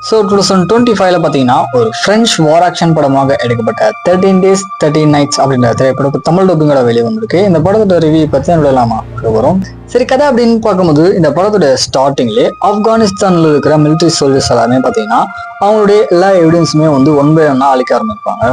So 2025 பார்த்தீங்கன்னா ஒரு French வார் action படமாக எடுக்கப்பட்ட 13 Days 13 Nights அப்படின்ற திரைப்படம் தமிழ் டப்பிங்கோட வெளியே வந்திருக்கு. இந்த படத்தோட ரிவ்யூ பற்றி என்னோட வரும். சரி, கதை அப்படின்னு பார்க்கும்போது இந்த படத்தோட ஸ்டார்டிங்லேயே ஆப்கானிஸ்தானில் இருக்கிற மிலிட்ரி சோல்ஜர்ஸ் எல்லாமே பார்த்தீங்கன்னா அவங்களுடைய எல்லா எவிடன்ஸுமே ஒன் பை ஒன்னா அழிக்க ஆரம்பிப்பாங்க.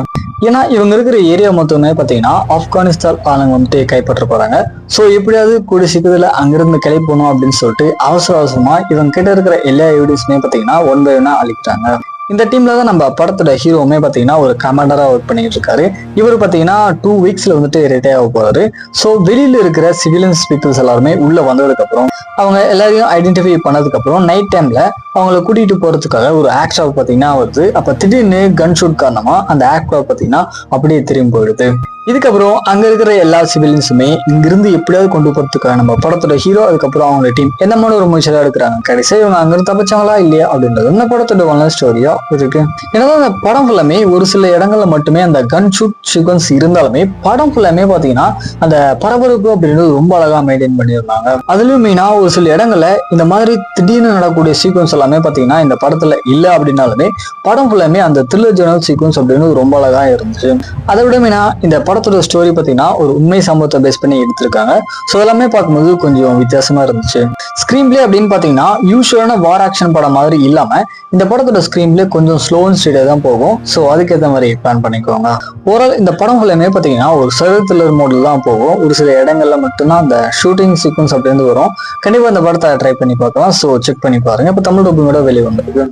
ஏன்னா இவங்க இருக்கிற ஏரியா மொத்தமே பார்த்தீங்கன்னா ஆப்கானிஸ்தான் ஆளுங்க கைப்பற்ற போறாங்க. ஸோ எப்படியாவது கூடிய சீக்கிரத்தில் அங்கிருந்து கிளம்பணும் அப்படின்னு சொல்லிட்டு அவசரமா இவங்க கிட்ட இருக்கிற எல்லா எவிடன்ஸுமே பார்த்தீங்கன்னா ஒன் பை ஒன்னா அழிக்கிறாங்க. இந்த டீம்ல தான் நம்ம படத்தோட ஹீரோவுமே பார்த்தீங்கன்னா ஒரு கமாண்டரா ஒர்க் பண்ணிட்டு இருக்காரு. இவர் பார்த்தீங்கன்னா 2 வீக்ஸ்ல ரிட்டையர் ஆக போறாரு. ஸோ வெளியில இருக்கிற சிவிலியன்ஸ் பீப்புள்ஸ் எல்லாருமே உள்ள வந்ததுக்கு அப்புறம் அவங்க எல்லாரையும் ஐடென்டிஃபை பண்ணதுக்கு அப்புறம் நைட் டைம்ல அவங்கள கூட்டிட்டு போறதுக்காக ஒரு ஆக்ட் பார்த்தீங்கன்னா வருது. அப்ப திடீர்னு கன் ஷூட் காரணமா அந்த ஆக்ட் பார்த்தீங்கன்னா அப்படியே திரும்பி போயிடுது. இதுக்கப்புறம் அங்க இருக்கிற எல்லா சிவிலியன்ஸுமே இங்கிருந்து எப்படியாவது கொண்டு போறதுக்காக நம்ம படத்தோட ஹீரோ அதுக்கப்புறம் அவங்க டீம் என்ன மாதிரி ஒரு முயற்சியா எடுக்கிறாங்க. கடைசியா இவங்க அங்கிருந்து தப்பிச்சாங்களா இல்லையா அப்படின்றது இந்த படத்தோட ஒன் ஸ்டோரியா இருக்கு. ஏன்னா அந்த படம் ஃபுல்லாமே ஒரு சில இடங்கள்ல மட்டுமே அந்த கன் ஷூட் சீக்வன்ஸ் இருந்தாலுமே படம் ஃபுல்லாமே பாத்தீங்கன்னா அந்த பரபரப்பு அப்படின்றது ரொம்ப அழகா மெயின்டைன் பண்ணியிருந்தாங்க. அதுலயும் மெயினா ஒரு சில இடங்கள்ல இந்த மாதிரி திடீர்னு நடக்கக்கூடிய சீக்வன்ஸ் எல்லாமே பாத்தீங்கன்னா இந்த படத்துல இல்ல அப்படின்னாலுமே படம் ஃபுல்லாமே அந்த த்ரில்லர் ஜெனரல் சீக்வன்ஸ் அப்படின்னு ரொம்ப அழகா இருந்துச்சு. அதை விட மெயினா இந்த படத்தோட ஸ்டோரி பார்த்தீங்கன்னா ஒரு உண்மை சம்பவத்தை பேஸ் பண்ணி எடுத்திருக்காங்க. ஸோ எல்லாமே பார்க்கும்போது கொஞ்சம் வித்தியாசமா இருந்துச்சு. ஸ்கிரீன் பிளே அப்படின்னு பார்த்தீங்கன்னா யூஸ்வலான வார் ஆக்ஷன் படம் மாதிரி இல்லாம இந்த படத்தோட ஸ்கிரீன் பிளே கொஞ்சம் ஸ்லோ அண்ட் ஸ்டீடியா தான் போகும். ஸோ அதுக்கேற்ற மாதிரி பிளான் பண்ணிக்கோங்க. ஓவரால் இந்த படம் ஃபுல்லாமே பார்த்தீங்கன்னா ஒரு சர்வர் த்ரில்லர் மோடில் தான் போகும். ஒரு சில இடங்கள்ல மட்டும்தான் அந்த ஷூட்டிங் சீக்வன்ஸ் அப்படின்னு வரும். கண்டிப்பா இந்த படத்தை ட்ரை பண்ணி பார்க்கலாம். ஸோ செக் பண்ணி பாருங்க. இப்போ தமிழ் டப்பிங்கோட வெளியே வந்திருக்கு.